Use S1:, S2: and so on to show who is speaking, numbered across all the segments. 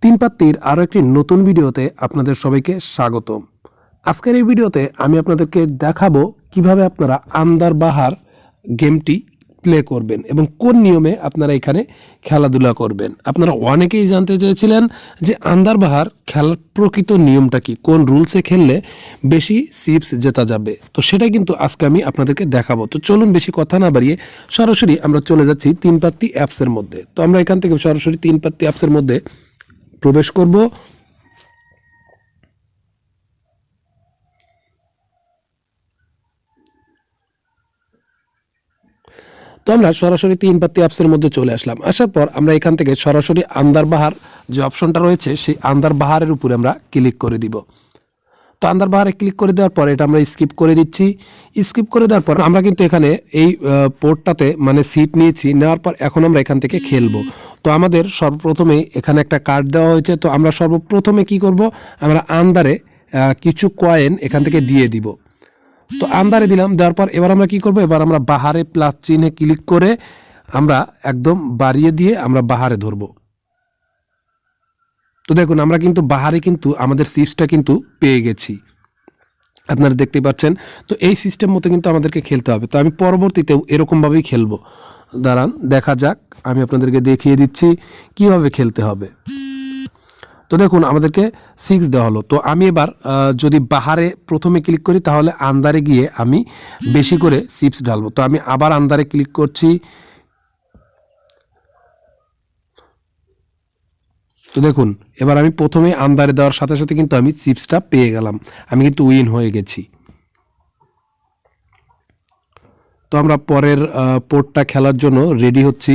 S1: তিন পাত্তির আরও একটি নতুন ভিডিওতে আপনাদের সবাইকে স্বাগতম। আজকের এই ভিডিওতে আমি আপনাদেরকে দেখাবো কিভাবে আপনারা আন্দার বাহার গেমটি প্লে করবেন এবং কোন নিয়মে আপনারা এখানে খেলাধুলা করবেন। আপনারা অনেকেই জানতে চেয়েছিলেন যে আন্দার বাহার খেলার প্রকৃত নিয়মটা কি, কোন রুলসে খেললে বেশি সিপস জেতা যাবে। তো সেটাই কিন্তু আজকে আমি আপনাদেরকে দেখাবো। তো চলুন বেশি কথা না বাড়িয়ে সরাসরি আমরা চলে যাচ্ছি তিন পাত্তি অ্যাপসের মধ্যে। তো আমরা এখান থেকে সরাসরি তিন পাত্তি অ্যাপসের মধ্যে প্রবেশ করব। তো আমরা সরাসরি তিন পাত্তি অ্যাপসের মধ্যে চলে আসলাম। আসার পর আমরা এখান থেকে সরাসরি আন্দার বাহার যে অপশনটা রয়েছে সেই আন্দার বাহারের উপরে আমরা ক্লিক করে দিব। তো আন্দার বাহারে ক্লিক করে দেওয়ার পর এটা আমরা স্কিপ করে দিচ্ছি। স্কিপ করে দেওয়ার পর আমরা কিন্তু এখানে এই পোর্টটাতে মানে সিট নিয়েছি, নেওয়ার পর এখন আমরা এখান থেকে খেলবো। তো আমাদের সর্বপ্রথমে এখানে একটা কার্ড দেওয়া হয়েছে। তো আমরা সর্বপ্রথমে কি করব, আমরা আন্দারে কিছু কয়েন এখান থেকে দিয়ে দিব। তো আন্দারে দিলাম, দেওয়ার পর এবার আমরা কি করব, এবার আমরা বাহারে প্লাস চিহ্নে ক্লিক করে আমরা একদম বাড়িয়ে দিয়ে আমরা বাহারে ধরবো। তো দেখুন আমরা কিন্তু বাহারে কিন্তু আমাদের সিপসটা কিন্তু পেয়ে গেছি, আপনারা দেখতে পাচ্ছেন। তো এই সিস্টেম মতো কিন্তু আমাদেরকে খেলতে হবে। তো আমি পরবর্তীতেও এরকমভাবেই খেলবো। দাঁড়ান দেখা যাক, আমি আপনাদেরকে দেখিয়ে দিচ্ছি কিভাবে খেলতে হবে। তো দেখুন আমাদেরকে 6 দেওয়া হলো। তো আমি এবার যদি বাহারে প্রথমে ক্লিক করি তাহলে আন্দারে গিয়ে আমি বেশি করে চিপস ঢালবো। তো আমি আবার আন্দারে ক্লিক করছি। তো দেখুন এবার আমি প্রথমে আন্দারে দেওয়ার সাথে সাথে কিন্তু আমি চিপসটা পেয়ে গেলাম, আমি কিন্তু উইন হয়ে গেছি। তো আমরা পরের পোর্টটা খেলার জন্য রেডি হচ্ছি।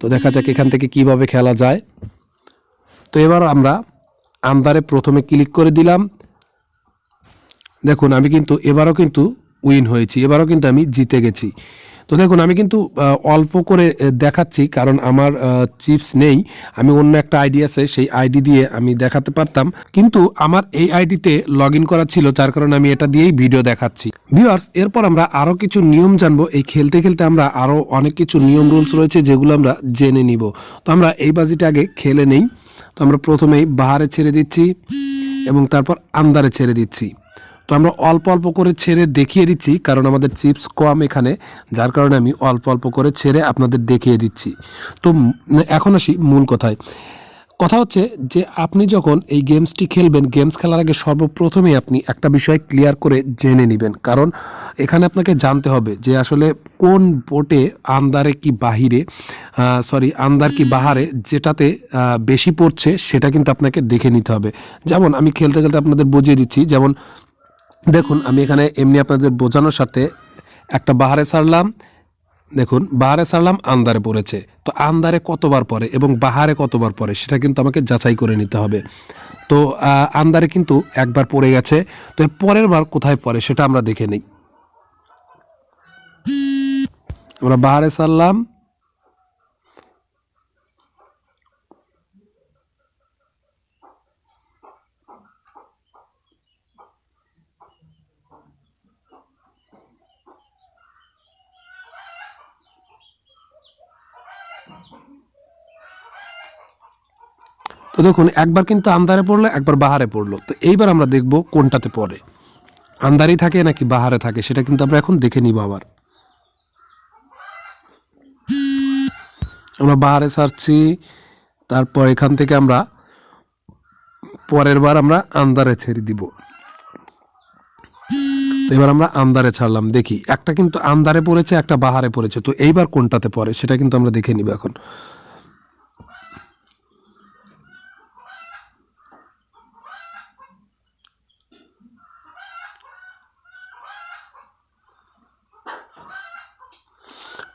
S1: তো দেখা যাক এখান থেকে কিভাবে খেলা যায়। তো এবার আমরা আন্দারে প্রথমে ক্লিক করে দিলাম। দেখুন আমি কিন্তু এবারও কিন্তু উইন হয়েছি, এবারও কিন্তু আমি জিতে গেছি। তো দেখুন আমি কিন্তু অল্প করে দেখাচ্ছি কারণ আমার চিপস নেই, আমি অন্য একটা আইডি আছে সেই আইডি দিয়ে আমি দেখাতে পারতাম, কিন্তু আমার এই আইডিতে লগ ইন করা ছিল যার কারণে আমি এটা দিয়েই ভিডিও দেখাচ্ছি। ভিউয়ার্স এরপর আমরা আরও কিছু নিয়ম জানবো। এই খেলতে খেলতে আমরা আরও অনেক কিছু নিয়ম রুলস রয়েছে যেগুলো আমরা জেনে নিব। তো আমরা এই বাজিটা আগে খেলে নেই। তো আমরা প্রথমেই বাহারে ছেড়ে দিচ্ছি এবং তারপর আন্দারে ছেড়ে দিচ্ছি। তো আমরা অল্প অল্প করে ছেড়ে দেখিয়ে দিচ্ছি কারণ আমাদের চিপস কম এখানে, যার কারণে আমি অল্প অল্প করে ছেড়ে আপনাদের দেখিয়ে দিচ্ছি। তো এখন আসি মূল কথায়। কথা হচ্ছে যে আপনি যখন এই গেমসটি খেলবেন, গেমস খেলার আগে সর্বপ্রথমে আপনি একটা বিষয় ক্লিয়ার করে জেনে নেবেন, কারণ এখানে আপনাকে জানতে হবে যে আসলে কোন বোটে আন্দারে কি বাহিরে আন্দার কি বাহারে যেটাতে বেশি পড়ছে সেটা কিন্তু আপনাকে দেখে নিতে হবে। যেমন আমি খেলতে খেলতে আপনাদের বুঝিয়ে দিচ্ছি। যেমন দেখুন আমি এখানে এমনি আপনাদের বোঝানোর সাথে একটা বাহারে ছাড়লাম, দেখুন বাহারে ছাড়লাম আন্দারে পড়েছে। তো আন্দারে কতবার পড়ে এবং বাহারে কতবার পড়ে সেটা কিন্তু আমাকে যাচাই করে নিতে হবে। তো আন্দারে কিন্তু একবার পড়ে গেছে, তো এর পরের বার কোথায় পড়ে সেটা আমরা দেখে নিই। আমরা বাহারে ছাড়লাম, তো দেখুন একবার কিন্তু আন্দারে পড়লো, একবার বাহারে পড়লো। তো এইবার আমরা দেখব কোনটাতে পড়ে, আন্দারেই থাকে নাকি বাহারে থাকে সেটা কিন্তু আমরা এখন দেখে নিব। আবার আমরা বাহারে ছাড়ছি, তারপর এখান থেকে আমরা পরের বার আমরা আন্দারে ছেড়ে দিব। এবার আমরা আন্দারে ছাড়লাম, দেখি একটা কিন্তু আন্দারে পড়েছে, একটা বাহারে পড়েছে। তো এইবার কোনটাতে পড়ে সেটা কিন্তু আমরা দেখে নিব এখন।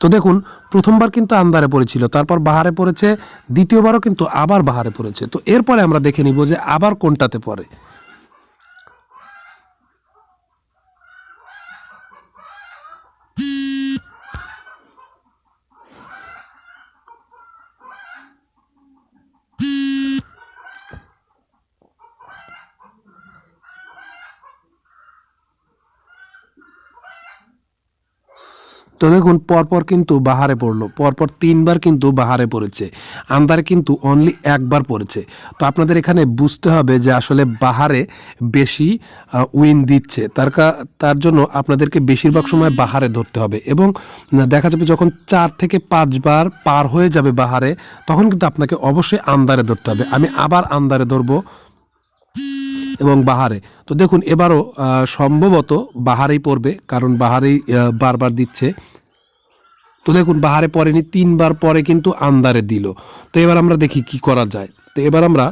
S1: তো দেখুন প্রথমবার কিন্তু আন্দারে পড়েছিল, তারপর বাহারে পড়েছে, দ্বিতীয়বারও কিন্তু আবার বাহারে পড়েছে। তো এরপরে আমরা দেখে নিব যে আবার কোনটাতে পড়ে। তো তো দেখুন পরপর কিন্তু বাহারে পড়লো, পরপর 3বার কিন্তু বাহারে পড়েছে, আন্দারে কিন্তু অনলি একবার পড়েছে। তো আপনাদের এখানে বুঝতে হবে যে আসলে বাহারে বেশি উইন দিচ্ছে, তার জন্য আপনাদেরকে বেশিরভাগ সময় বাহারে ধরতে হবে এবং দেখা যাবে যখন 4 থেকে 5 বার পার হয়ে যাবে বাহারে, তখন কিন্তু আপনাকে অবশ্যই আন্দারে ধরতে হবে। আমি আবার আন্দারে ধরবো এবং বাহারে। তো দেখুন এবারও সম্ভবত বাহারেই পড়বে, কারণ বাহারেই বারবার দিচ্ছে। তো দেখুন বাহারে পড়েনি, 3বার পরে কিন্তু আন্দারে দিল। তো এবার আমরা দেখি কি করা যায়। তো এবার আমরা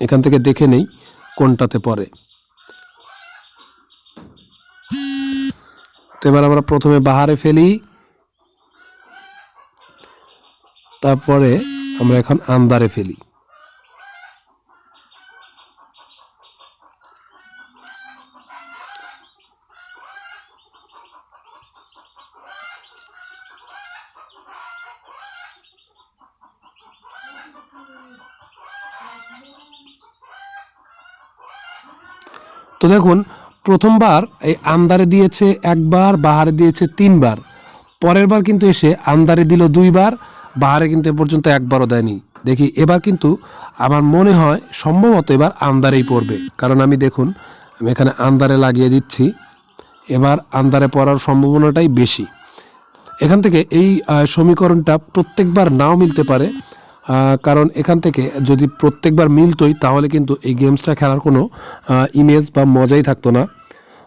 S1: এখান থেকে দেখে নেই কোনটাতে পড়ে। তো এবার আমরা প্রথমে বাহারে ফেলি, তারপরে আমরা এখন আন্দারে ফেলি। তো দেখুন প্রথমবার এই আন্দারে দিয়েছে একবার, বাহারে দিয়েছে 3বার, পরের বার কিন্তু এসে আন্দারে দিল 2বার, বাহারে কিন্তু এ পর্যন্ত একবারও দেয়নি। দেখি এবার কিন্তু আমার মনে হয় সম্ভবত এবার আন্দারেই পড়বে, কারণ আমি দেখুন আমি এখানে আন্দারে লাগিয়ে দিচ্ছি, এবার আন্দারে পড়ার সম্ভাবনাটাই বেশি। এখান থেকে এই সমীকরণটা প্রত্যেকবার নাও মিলতে পারে, কারণ এখান থেকে যদি প্রত্যেকবার মিলতোই তাহলে কিন্তু এই গেমসটা খেলার কোনো ইমেজ বা মজাই থাকতো না।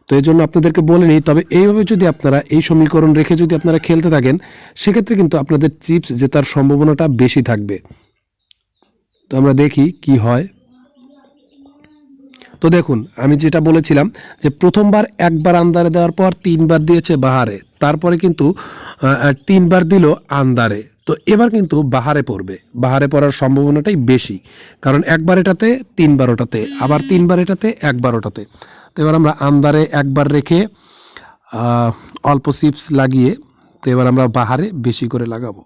S1: তো এই জন্য আপনাদেরকে বলে নিই, তবে এইভাবে যদি আপনারা এই সমীকরণ রেখে যদি আপনারা খেলতে থাকেন, সেক্ষেত্রে কিন্তু আপনাদের চিপস জেতার সম্ভাবনাটা বেশি থাকবে। তো আমরা দেখি কি হয়। তো দেখুন আমি যেটা বলেছিলাম যে প্রথমবার একবার আন্দারে দেওয়ার পর 3বার দিয়েছে বাহারে, তারপরে কিন্তু 3বার দিল আন্দারে। তো এবার কিন্তু বাহারে পড়বে, বাহারে পড়ার সম্ভাবনাটাই বেশি, কারণ একবার এটাতে 3বার ওটাতে, আবার 3বার এটাতে একবার ওটাতে। তো এবার আমরা আন্দারে একবার রেখে অল্প চিপস লাগিয়ে, তো এবার আমরা বাহারে বেশি করে লাগাবো।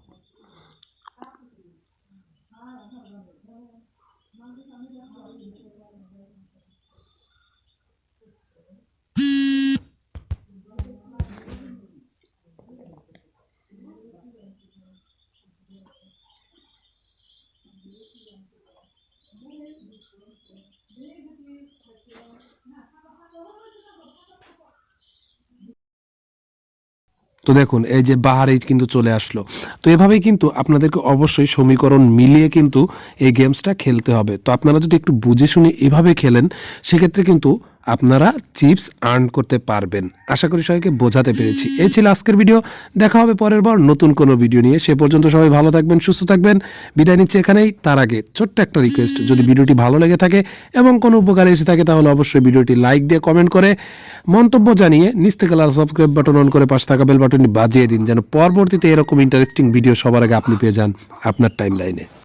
S1: তো দেখুন এই যে বাহারেই কিন্তু চলে আসলো। তো এভাবেই কিন্তু আপনাদেরকে অবশ্যই সমীকরণ মিলিয়ে কিন্তু এই গেমসটা খেলতে হবে। তো আপনারা যদি একটু বুঝে শুনে এভাবে খেলেন, সেক্ষেত্রে কিন্তু আপনারা চিপস আর্ন করতে পারবেন। আশা করি সবাইকে বোঝাতে পেরেছি। এই ছিল আজকের ভিডিও, দেখা হবে পরের বার নতুন কোনো ভিডিও নিয়ে। সে পর্যন্ত সবাই ভালো থাকবেন, সুস্থ থাকবেন, বিদায় নিচ্ছে এখানেই। তার আগে ছোট্ট একটা রিকোয়েস্ট, যদি ভিডিওটি ভালো লেগে থাকে এবং কোনো উপকারে এসে থাকে, তাহলে অবশ্যই ভিডিওটি লাইক দিয়ে কমেন্ট করে মন্তব্য জানিয়ে নিচ থেকে লাল সাবস্ক্রাইব বাটন অন করে পাশে থাকা বেল বাটনটি বাজিয়ে দিন, যেন পরবর্তীতে এরকম ইন্টারেস্টিং ভিডিও সবার আগে আপনি পেয়ে যান আপনার টাইম লাইনে।